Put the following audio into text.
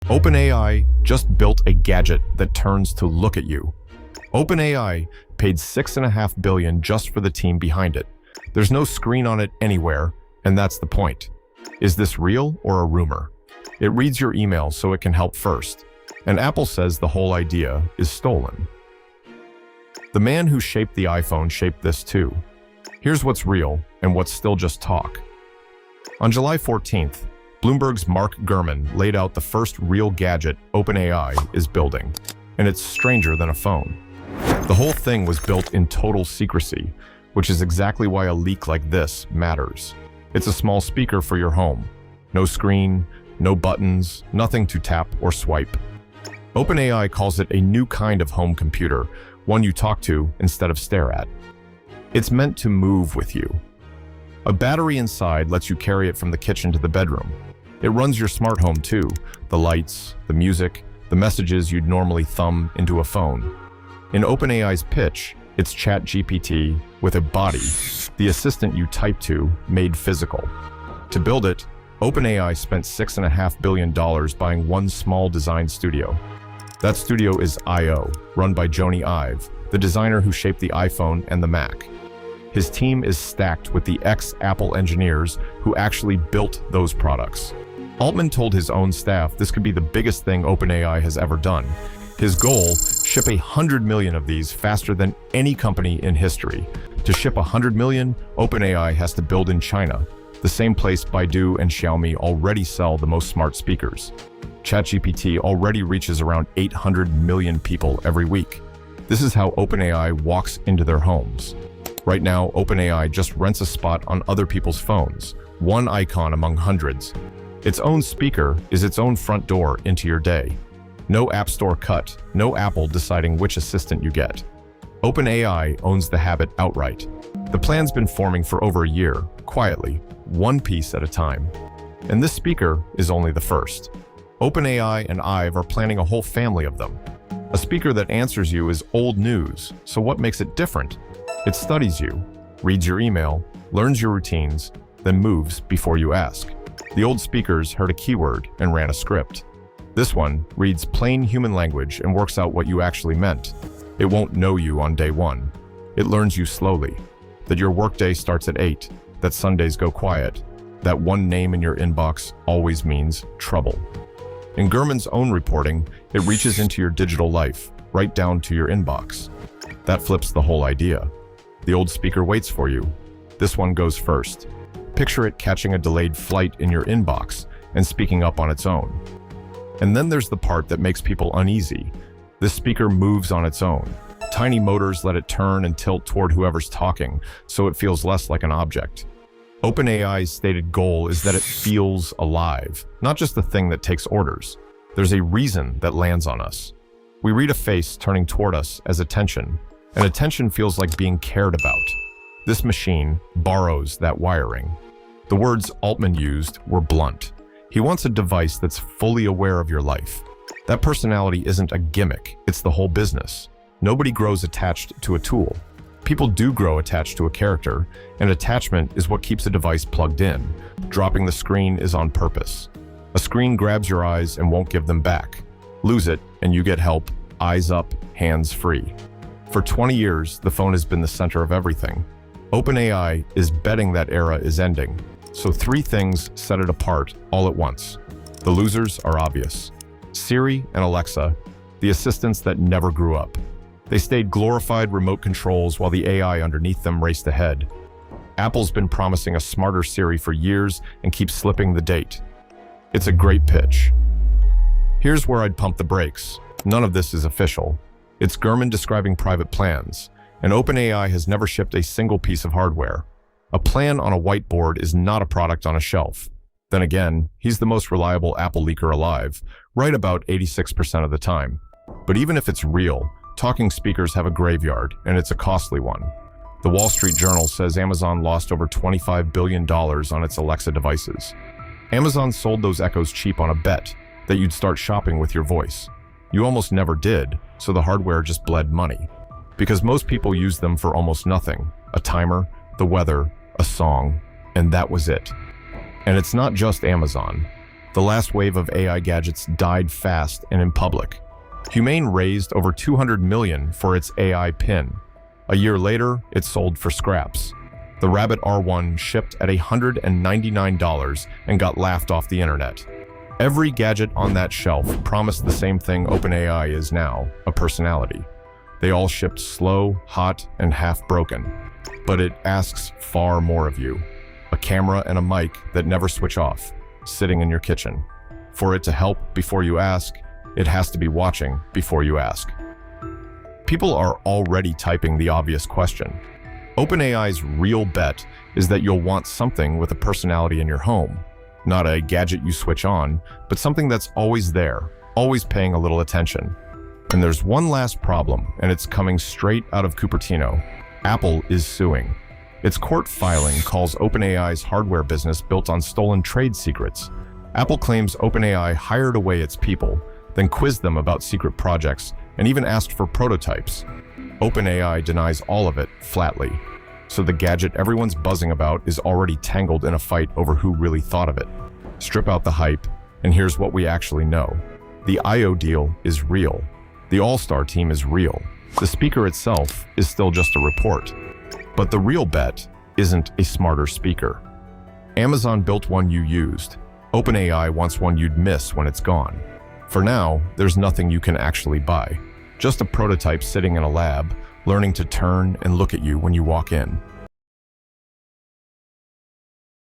OpenAI just built a gadget that turns to look at you. OpenAI paid $6.5 billion just for the team behind it. There's no screen on it anywhere, and that's the point. Is this real or a rumor? It reads your email so it can help first, and Apple says the whole idea is stolen. The man who shaped the iPhone shaped this too. Here's what's real and what's still just talk. On July 14th, Bloomberg's Mark Gurman laid out the first real gadget OpenAI is building, and it's stranger than a phone. The whole thing was built in total secrecy, which is exactly why a leak like this matters. It's a small speaker for your home. No screen, no buttons, nothing to tap or swipe. OpenAI calls it a new kind of home computer, one you talk to instead of stare at. It's meant to move with you. A battery inside lets you carry it from the kitchen to the bedroom. It runs your smart home too, the lights, the music, the messages you'd normally thumb into a phone. In OpenAI's pitch, it's ChatGPT with a body, the assistant you type to, made physical. To build it, OpenAI spent $6.5 billion buying one small design studio. That studio is I.O., run by Jony, the designer who shaped the iPhone and the Mac. His team is stacked with the ex-Apple engineers who actually built those products. Altman told his own staff this could be the biggest thing OpenAI has ever done. His goal, ship 100 million of these faster than any company in history. To ship 100 million, OpenAI has to build in China, the same place Baidu and Xiaomi already sell the most smart speakers. ChatGPT already reaches around 800 million people every week. This is how OpenAI walks into their homes. Right now, OpenAI just rents a spot on other people's phones, one icon among hundreds. Its own speaker is its own front door into your day. No App Store cut, no Apple deciding which assistant you get. OpenAI owns the habit outright. The plan's been forming for over a year, quietly, one piece at a time. And this speaker is only the first. OpenAI and IVE are planning a whole family of them. A speaker that answers you is old news, so what makes it different? It studies you, reads your email, learns your routines, then moves before you ask. The old speakers heard a keyword and ran a script. This one reads plain human language and works out what you actually meant. It won't know you on day one. It learns you slowly, that your workday starts at 8, that Sundays go quiet, that one name in your inbox always means trouble. In Gurman's own reporting, it reaches into your digital life, right down to your inbox. That flips the whole idea. The old speaker waits for you. This one goes first. Picture it catching a delayed flight in your inbox and speaking up on its own. And then there's the part that makes people uneasy. This speaker moves on its own. Tiny motors let it turn and tilt toward whoever's talking, so it feels less like an object. OpenAI's stated goal is that it feels alive, not just a thing that takes orders. There's a reason that lands on us. We read a face turning toward us as attention, and attention feels like being cared about. This machine borrows that wiring. The words Altman used were blunt. He wants a device that's fully aware of your life. That personality isn't a gimmick, it's the whole business. Nobody grows attached to a tool. People do grow attached to a character, and attachment is what keeps a device plugged in. Dropping the screen is on purpose. A screen grabs your eyes and won't give them back. Lose it, and you get help, eyes up, hands free. For 20 years, the phone has been the center of everything. OpenAI is betting that era is ending. So 3 things set it apart all at once. The losers are obvious. Siri and Alexa, the assistants that never grew up. They stayed glorified remote controls while the AI underneath them raced ahead. Apple's been promising a smarter Siri for years and keeps slipping the date. It's a great pitch. Here's where I'd pump the brakes. None of this is official. It's Gurman describing private plans, and OpenAI has never shipped a single piece of hardware. A plan on a whiteboard is not a product on a shelf. Then again, he's the most reliable Apple leaker alive, right about 86% of the time. But even if it's real, talking speakers have a graveyard, and it's a costly one. The Wall Street Journal says Amazon lost over $25 billion on its Alexa devices. Amazon sold those Echoes cheap on a bet that you'd start shopping with your voice. You almost never did, so the hardware just bled money. Because most people use them for almost nothing. A timer, the weather, a song, and that was it. And it's not just Amazon. The The last wave of AI gadgets died fast and in public. Humane raised over $200 million for its AI pin. A year later, it sold for scraps. The Rabbit R1 shipped at $199 and got laughed off the internet. Every gadget on that shelf promised the same thing OpenAI is now, a personality. They all shipped slow, hot, and half-broken. But it asks far more of you. A camera and a mic that never switch off, sitting in your kitchen. For it to help before you ask, it has to be watching before you ask. People are already typing the obvious question. OpenAI's real bet is that you'll want something with a personality in your home. Not a gadget you switch on, but something that's always there, always paying a little attention. And there's one last problem, and it's coming straight out of Cupertino. Apple is suing. Its court filing calls OpenAI's hardware business built on stolen trade secrets. Apple claims OpenAI hired away its people, then quizzed them about secret projects, and even asked for prototypes. OpenAI denies all of it flatly. So the gadget everyone's buzzing about is already tangled in a fight over who really thought of it. Strip out the hype, and here's what we actually know. The I/O deal is real. The All-Star team is real. The speaker itself is still just a report. But the real bet isn't a smarter speaker. Amazon built one you used. OpenAI wants one you'd miss when it's gone. For now, there's nothing you can actually buy. Just a prototype sitting in a lab, learning to turn and look at you when you walk in.